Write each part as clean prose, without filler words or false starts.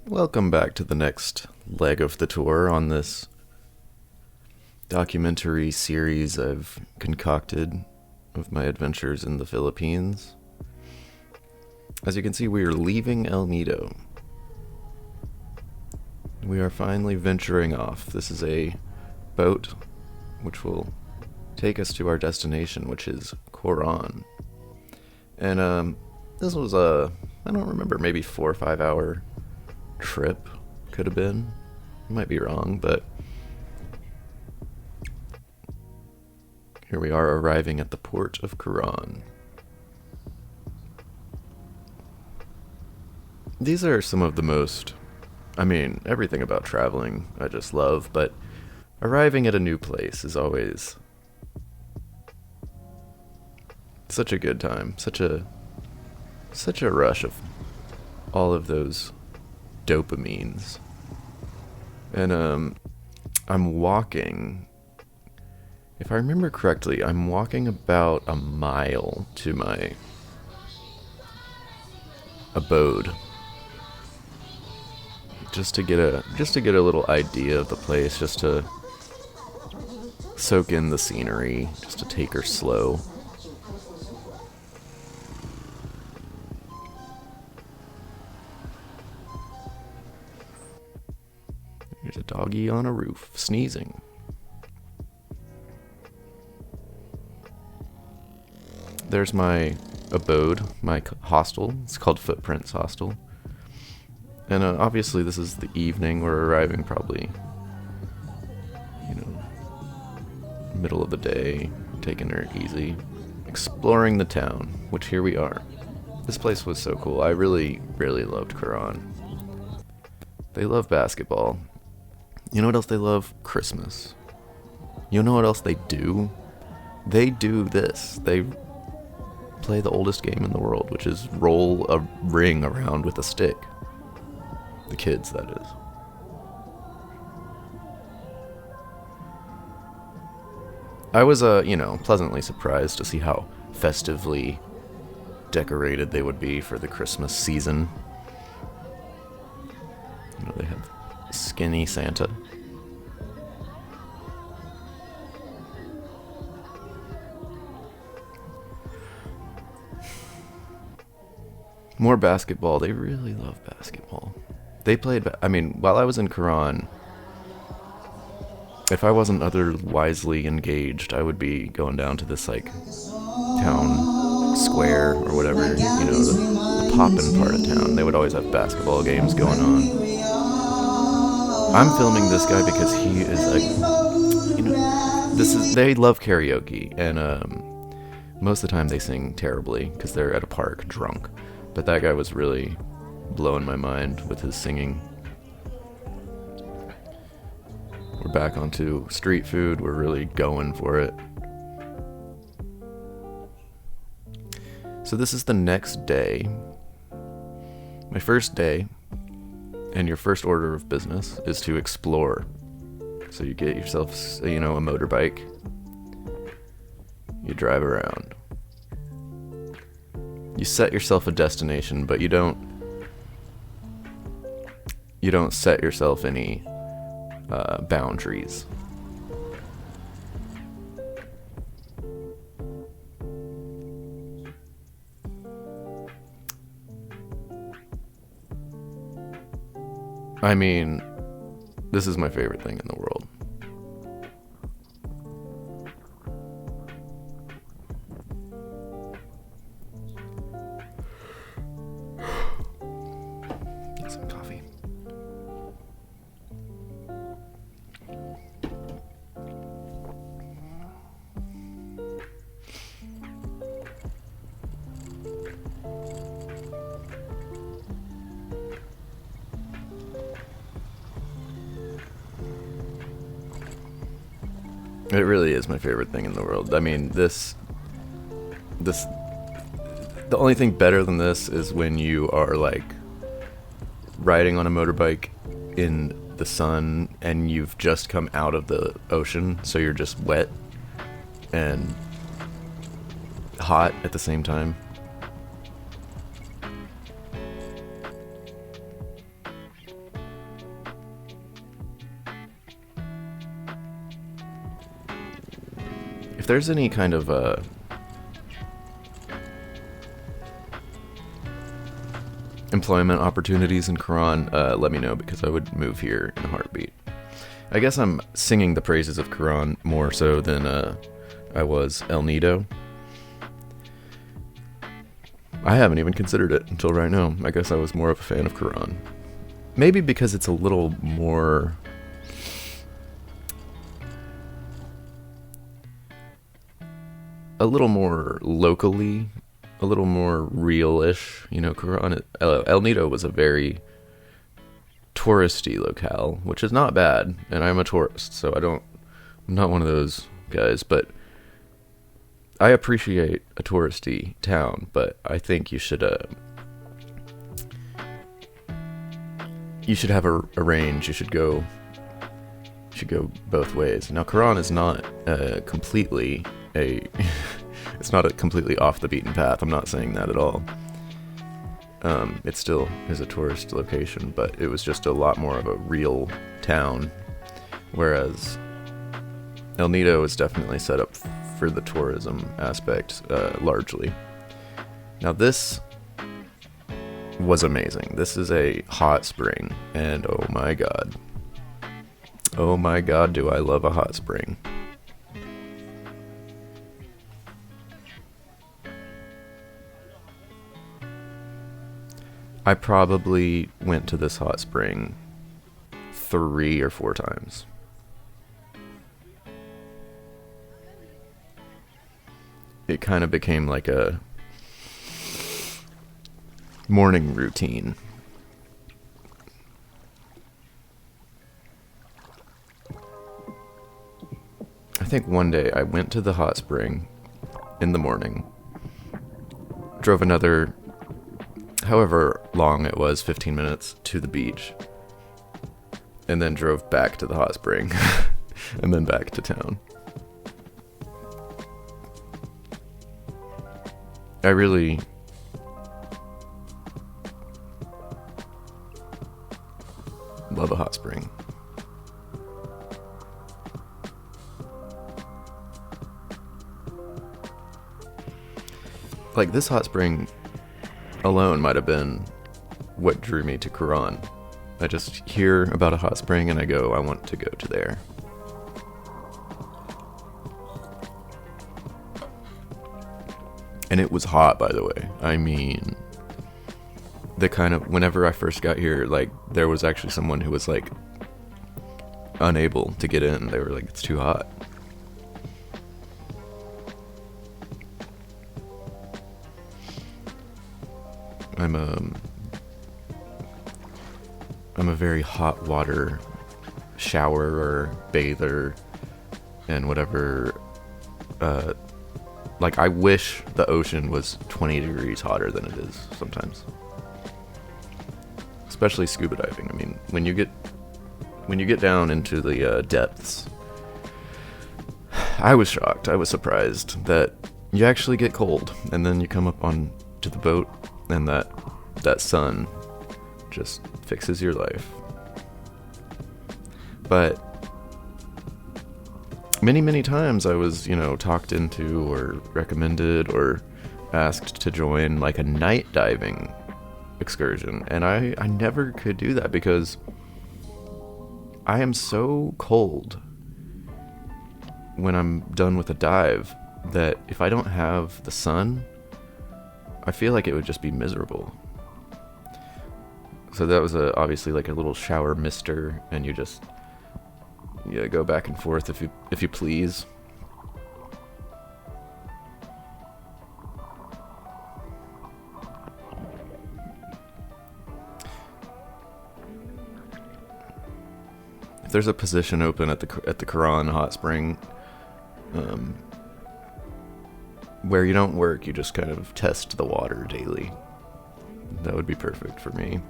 Welcome back to the next leg of the tour on this documentary series I've concocted of my adventures in the Philippines. As you can see, we are leaving El Nido. We are finally venturing off. This is a boat which will take us to our destination, which is Coron. And this was I don't remember, maybe 4 or 5 hour trip, could have been. I might be wrong, but here we are arriving at the port of Coron. These are some of the most, everything about traveling I just love, but arriving at a new place is always such a good time, such a rush of all of those dopamines. And I'm walking, if I remember correctly, I'm walking about a mile to my abode, just to get a little idea of the place, just to soak in the scenery, just to take her slow. There's a doggy on a roof, sneezing. There's my abode, my hostel. It's called Footprints Hostel. And obviously this is the evening. We're arriving probably, middle of the day, taking her easy, exploring the town, which here we are. This place was so cool. I really, really loved Coron. They love basketball. You know what else they love? Christmas. You know what else they do? They do this. They play the oldest game in the world, which is roll a ring around with a stick. The kids, that is. I was, pleasantly surprised to see how festively decorated they would be for the Christmas season. They have skinny Santa. More basketball. They really love basketball. They played, while I was in Coron, if I wasn't otherwisely engaged, I would be going down to this, town square or whatever, the poppin' part of town. They would always have basketball games going on. I'm filming this guy because he is they love karaoke, and most of the time they sing terribly because they're at a park drunk. But that guy was really blowing my mind with his singing. We're back onto street food. We're really going for it. So this is the next day. My first day, and your first order of business is to explore. So you get yourself, a motorbike. You drive around. You set yourself a destination, but you don't set yourself any boundaries. This is my favorite thing in the world. Get some coffee. It really is my favorite thing in the world. The only thing better than this is when you are riding on a motorbike in the sun and you've just come out of the ocean, so you're just wet and hot at the same time. If there's any kind of employment opportunities in Coron, let me know, because I would move here in a heartbeat. I guess I'm singing the praises of Coron more so than I was El Nido. I haven't even considered it until right now. I guess I was more of a fan of Coron. Maybe because it's a little more... locally, a little more real-ish. You know, Coron, El Nido was a very touristy locale, which is not bad, and I'm a tourist, so I'm not one of those guys, but I appreciate a touristy town, but I think you should have a range. You should go both ways. Now, Coron is not completely it's not a completely off the beaten path. I'm not saying that at all. It still is a tourist location, but it was just a lot more of a real town, whereas El Nido is definitely set up for the tourism aspect, largely. Now, this was amazing. This is a hot spring, and oh my god, do I love a hot spring. I probably went to this hot spring 3 or 4 times. It kind of became like a morning routine. I think one day I went to the hot spring in the morning, drove another however long it was, 15 minutes, to the beach, and then drove back to the hot spring, and then back to town. I really love a hot spring. Like, this hot spring alone might have been what drew me to Coron. I just hear about a hot spring and I go, I want to go to there. And it was hot, by the way. I mean, the kind of, whenever I first got here, like, there was actually someone who was, like, unable to get in. They were like, it's too hot. I'm a very hot water showerer, bather, and whatever. Like, I wish the ocean was 20 degrees hotter than it is sometimes. Especially scuba diving. I mean, when you get down into the depths, I was shocked. I was surprised that you actually get cold, and then you come up on to the boat, and that sun just fixes your life. But many times I was, talked into or recommended or asked to join like a night diving excursion, and I never could do that because I am so cold when I'm done with a dive that if I don't have the sun, I feel like it would just be miserable. So that was obviously like a little shower mister, and you just go back and forth if you please. If there's a position open at the Coron hot spring, where you don't work, you just kind of test the water daily, that would be perfect for me.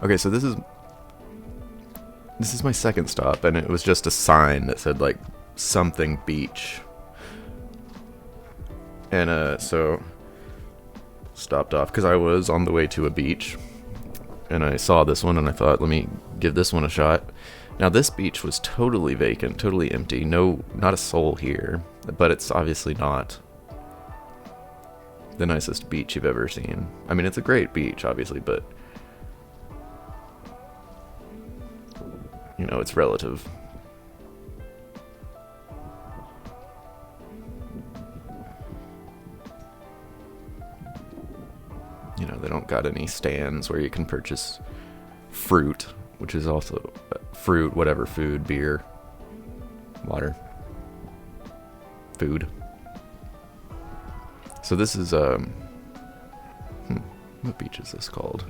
Okay, so this is my second stop, and it was just a sign that said like something beach, and so stopped off because I was on the way to a beach, and I saw this one, and I thought, let me give this one a shot. Now this beach was totally vacant, totally empty. No, not a soul here. But it's obviously not the nicest beach you've ever seen. I mean, it's a great beach, obviously, but you know, it's relative. You know, they don't got any stands where you can purchase fruit, which is also fruit, whatever, food, beer, water, food. So this is, what beach is this called?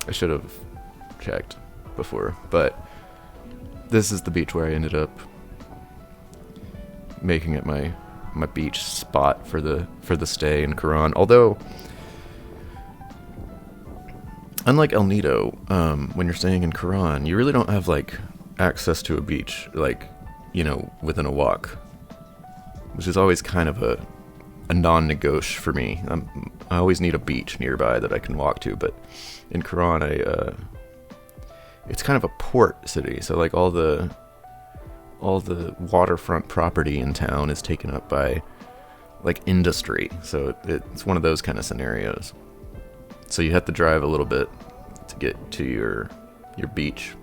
I should have checked before, but this is the beach where I ended up making it my beach spot for the stay in Coron. Although, unlike El Nido, when you're staying in Coron, you really don't have like access to a beach, like, you know, within a walk, which is always kind of a non-negotiable for me. I always need a beach nearby that I can walk to, but in Coron, it's kind of a port city, so like all the waterfront property in town is taken up by like industry, so it's one of those kind of scenarios. So you have to drive a little bit to get to your beach.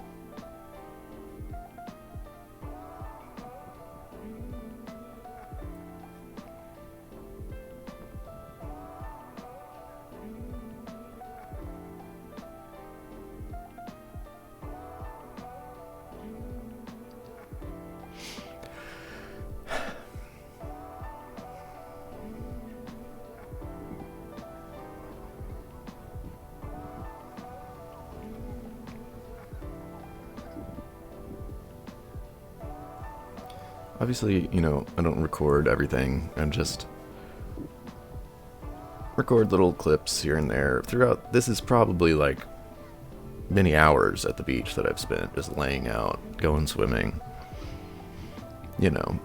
Obviously, you know, I don't record everything and just record little clips here and there throughout. This is probably like many hours at the beach that I've spent just laying out, going swimming, you know.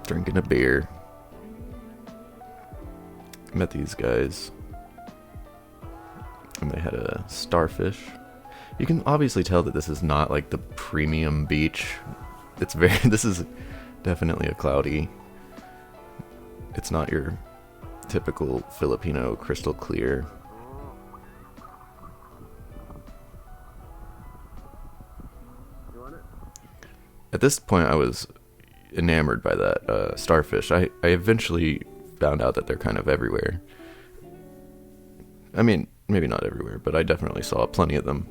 Drinking a beer. Met these guys. And they had a starfish. You can obviously tell that this is not like the premium beach. This is definitely a cloudy. It's not your typical Filipino crystal clear. At this point I was enamored by that starfish. I eventually found out that they're kind of everywhere. I mean, maybe not everywhere, but I definitely saw plenty of them.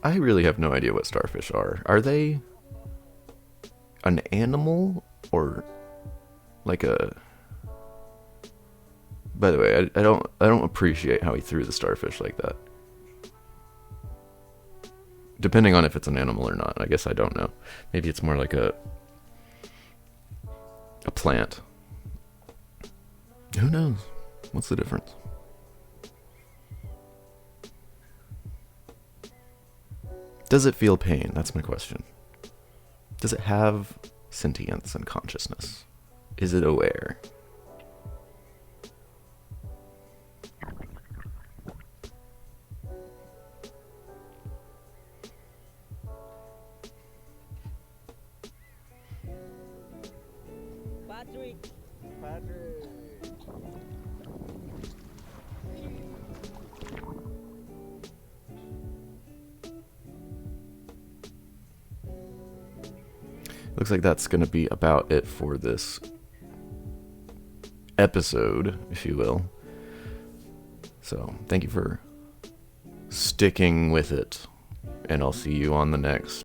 I really have no idea what starfish are. Are they an animal or like a... By the way, I don't appreciate how he threw the starfish like that. Depending on if it's an animal or not. I guess I don't know. Maybe it's more like a plant. Who knows? What's the difference? Does it feel pain? That's my question. Does it have sentience and consciousness? Is it aware? Patrick. Looks like that's going to be about it for this episode, if you will. So, thank you for sticking with it, and I'll see you on the next.